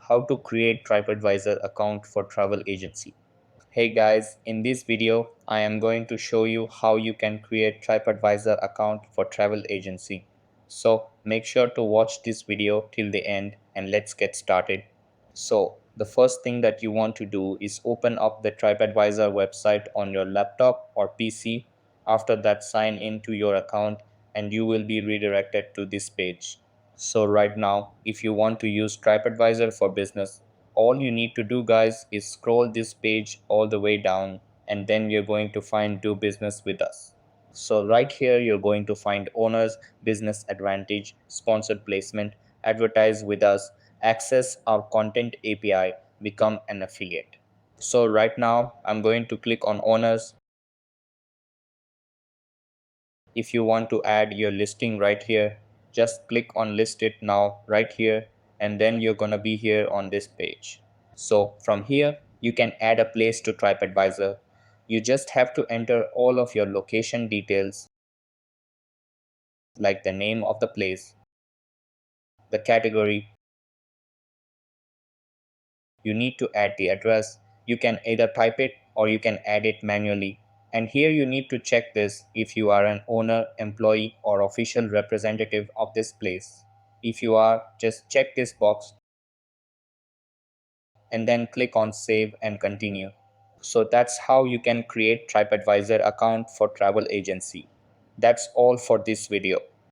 how to create Tripadvisor account for travel agency. Hey guys, in this video, I am going to show you how you can create Tripadvisor account for travel agency. So make sure to watch this video till the end and let's get started. So the first thing that you want to do is open up the Tripadvisor website on your laptop or PC. After that, sign into your account and you will be redirected to this page. So right now, if you want to use Tripadvisor for business, all you need to do guys is scroll this page all the way down and then you're going to find do business with us. So right here, you're going to find owners, business advantage, sponsored placement, advertise with us, access our content API, become an affiliate. So right now, I'm going to click on owners. If you want to add your listing right here, just click on list it now right here, and then you're gonna be here on this page. So from here, you can add a place to Tripadvisor. You just have to enter all of your location details like the name of the place, the category. You need to add the address. You can either type it or you can add it manually. And here you need to check this if you are an owner, employee, or official representative of this place. If you are, just check this box and then click on save and continue. So that's how you can create Tripadvisor account for travel agency. That's all for this video.